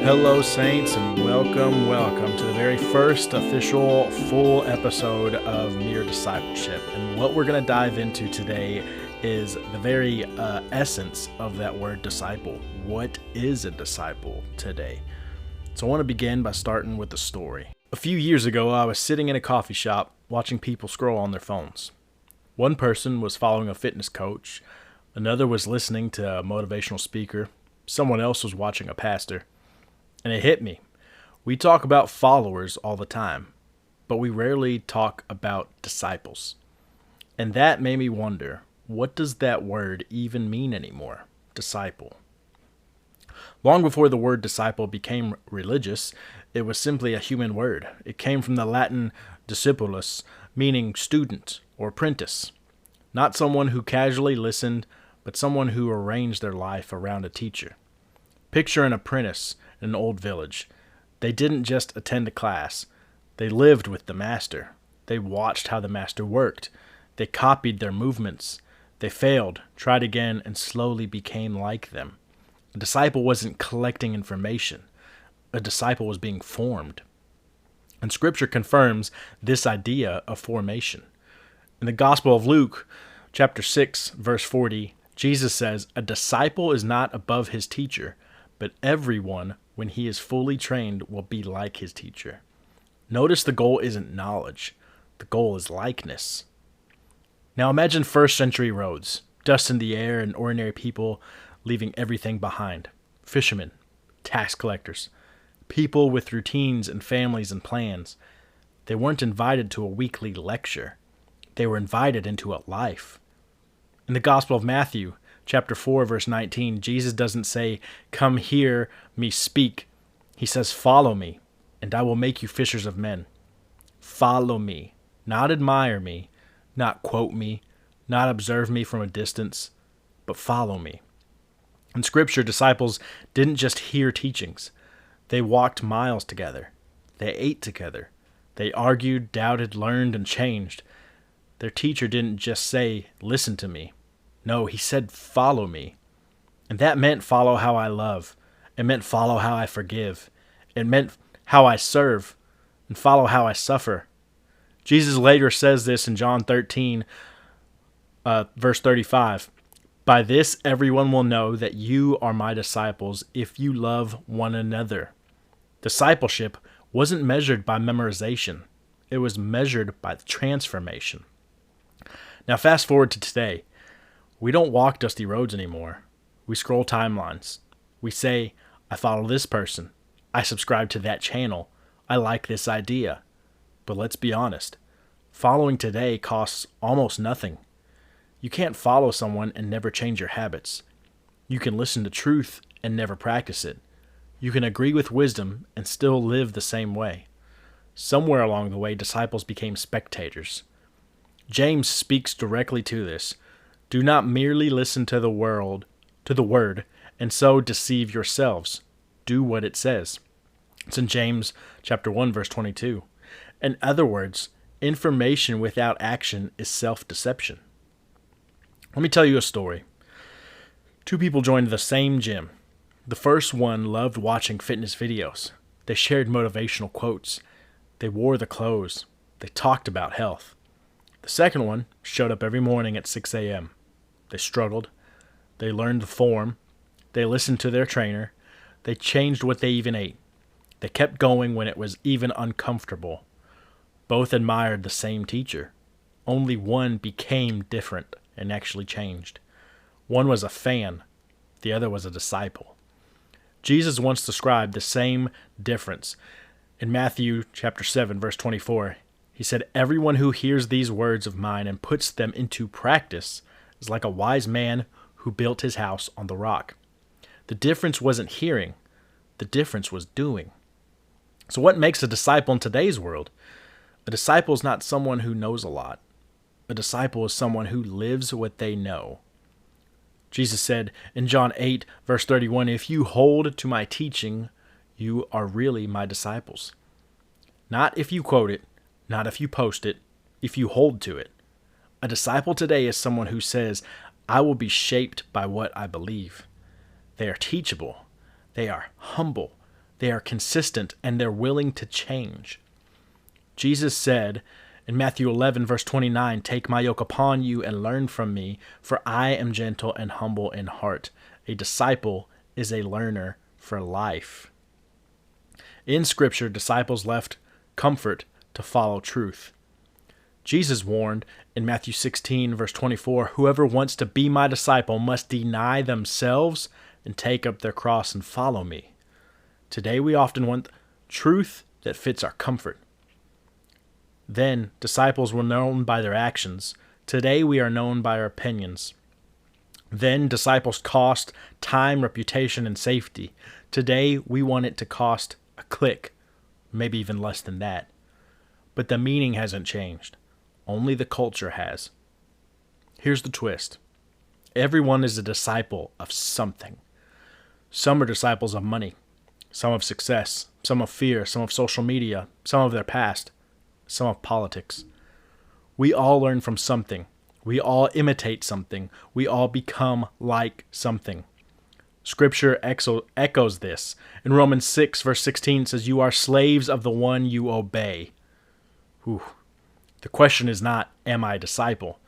Hello, Saints, and welcome to the very first official full episode of Mere Discipleship. And what we're going to dive into today is the very essence of that word disciple. What is a disciple today? So I want to begin by starting with a story. A few years ago, I was sitting in a coffee shop watching people scroll on their phones. One person was following a fitness coach, another was listening to a motivational speaker, someone else was watching a pastor. And it hit me. We talk about followers all the time, but we rarely talk about disciples. And that made me wonder, what does that word even mean anymore? Disciple. Long before the word disciple became religious, it was simply a human word. It came from the Latin discipulus, meaning student or apprentice. Not someone who casually listened, but someone who arranged their life around a teacher. Picture an apprentice in an old village. They didn't just attend a class. They lived with the master. They watched how the master worked. They copied their movements. They failed, tried again, and slowly became like them. A disciple wasn't collecting information. A disciple was being formed. And Scripture confirms this idea of formation. In the Gospel of Luke, chapter 6, verse 40, Jesus says, "A disciple is not above his teacher, but everyone, when he is fully trained, will be like his teacher." Notice the goal isn't knowledge. The goal is likeness. Now imagine first century roads, dust in the air and ordinary people leaving everything behind. Fishermen, tax collectors, people with routines and families and plans. They weren't invited to a weekly lecture. They were invited into a life. In the Gospel of Matthew, chapter 4, verse 19, Jesus doesn't say, "Come hear me speak." He says, "Follow me, and I will make you fishers of men." Follow me, not admire me, not quote me, not observe me from a distance, but follow me. In Scripture, disciples didn't just hear teachings. They walked miles together. They ate together. They argued, doubted, learned, and changed. Their teacher didn't just say, "Listen to me." No, he said, "Follow me." And that meant follow how I love. It meant follow how I forgive. It meant how I serve and follow how I suffer. Jesus later says this in John 13, verse 35. "By this everyone will know that you are my disciples if you love one another." Discipleship wasn't measured by memorization. It was measured by transformation. Now fast forward to today. We don't walk dusty roads anymore. We scroll timelines. We say, "I follow this person. I subscribe to that channel. I like this idea." But let's be honest. Following today costs almost nothing. You can't follow someone and never change your habits. You can listen to truth and never practice it. You can agree with wisdom and still live the same way. Somewhere along the way, disciples became spectators. James speaks directly to this. Do not merely listen to the word, and so deceive yourselves. Do what it says. It's in James chapter 1, verse 22. In other words, information without action is self-deception. Let me tell you a story. Two people joined the same gym. The first one loved watching fitness videos. They shared motivational quotes. They wore the clothes. They talked about health. The second one showed up every morning at 6 a.m. They struggled. They learned the form. They listened to their trainer. They changed what they even ate. They kept going when it was even uncomfortable. Both admired the same teacher. Only one became different and actually changed. One was a fan. The other was a disciple. Jesus once described the same difference. In Matthew chapter 7, verse 24, he said, "Everyone who hears these words of mine and puts them into practice is like a wise man who built his house on the rock." The difference wasn't hearing. The difference was doing. So what makes a disciple in today's world? A disciple is not someone who knows a lot. A disciple is someone who lives what they know. Jesus said in John 8, verse 31, "If you hold to my teaching, you are really my disciples." Not if you quote it, not if you post it, if you hold to it. A disciple today is someone who says, "I will be shaped by what I believe." They are teachable. They are humble. They are consistent and they're willing to change. Jesus said in Matthew 11, verse 29, "Take my yoke upon you and learn from me, for I am gentle and humble in heart." A disciple is a learner for life. In Scripture, disciples left comfort to follow truth. Jesus warned in Matthew 16, verse 24, "Whoever wants to be my disciple must deny themselves and take up their cross and follow me." Today we often want truth that fits our comfort. Then disciples were known by their actions. Today we are known by our opinions. Then disciples cost time, reputation, and safety. Today we want it to cost a click, maybe even less than that. But the meaning hasn't changed. Only the culture has. Here's the twist. Everyone is a disciple of something. Some are disciples of money, some of success, some of fear, some of social media, some of their past, some of politics. We all learn from something. We all imitate something. We all become like something. Scripture echoes this. In Romans 6, verse 16, it says, "You are slaves of the one you obey." Whew. The question is not, am I a disciple?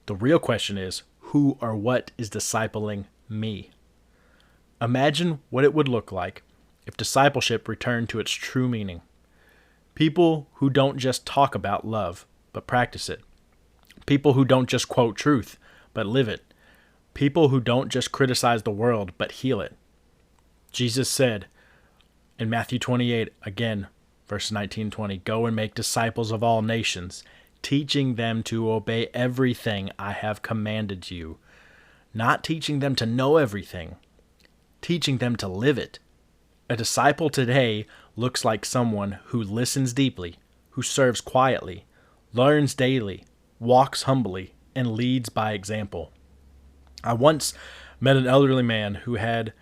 The real question is, who or what is discipling me? Imagine what it would look like if discipleship returned to its true meaning. People who don't just talk about love, but practice it. People who don't just quote truth, but live it. People who don't just criticize the world, but heal it. Jesus said in Matthew 28, again, verse 19-20, "Go and make disciples of all nations, teaching them to obey everything I have commanded you." Not teaching them to know everything, teaching them to live it. A disciple today looks like someone who listens deeply, who serves quietly, learns daily, walks humbly, and leads by example. I once met an elderly man who had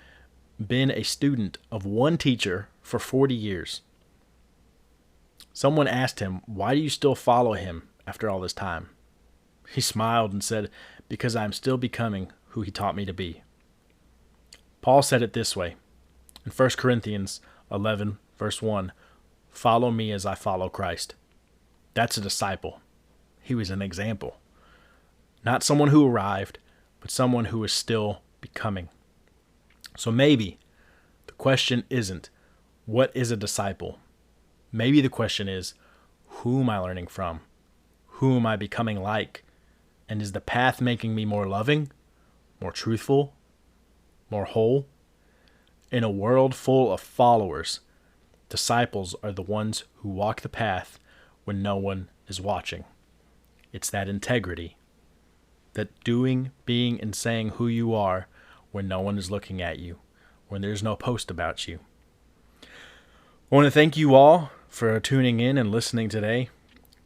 been a student of one teacher for 40 years. Someone asked him, "Why do you still follow him after all this time?" He smiled and said, "Because I am still becoming who he taught me to be." Paul said it this way in 1 Corinthians 11, verse 1, "Follow me as I follow Christ." That's a disciple. He was an example. Not someone who arrived, but someone who is still becoming. So maybe the question isn't, what is a disciple? Maybe the question is, who am I learning from? Who am I becoming like? And is the path making me more loving, more truthful, more whole? In a world full of followers, disciples are the ones who walk the path when no one is watching. It's that integrity, that doing, being, and saying who you are when no one is looking at you, when there's no post about you. I want to thank you all for tuning in and listening today.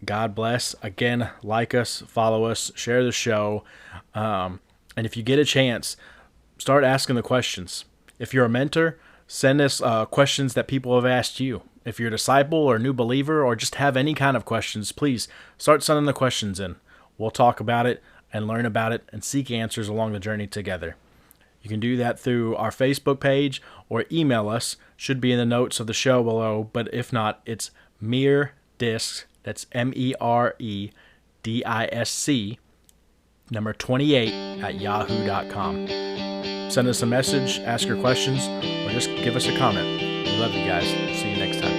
God bless. Again, like us, follow us, share the show. And if you get a chance, start asking the questions. If you're a mentor, send us questions that people have asked you. If you're a disciple or a new believer or just have any kind of questions, please start sending the questions in. We'll talk about it and learn about it and seek answers along the journey together. You can do that through our Facebook page or email us. Should be in the notes of the show below, but if not, it's MERDISC, that's MEREDISC, number 28 at yahoo.com. Send us a message, ask your questions, or just give us a comment. We love you guys. See you next time.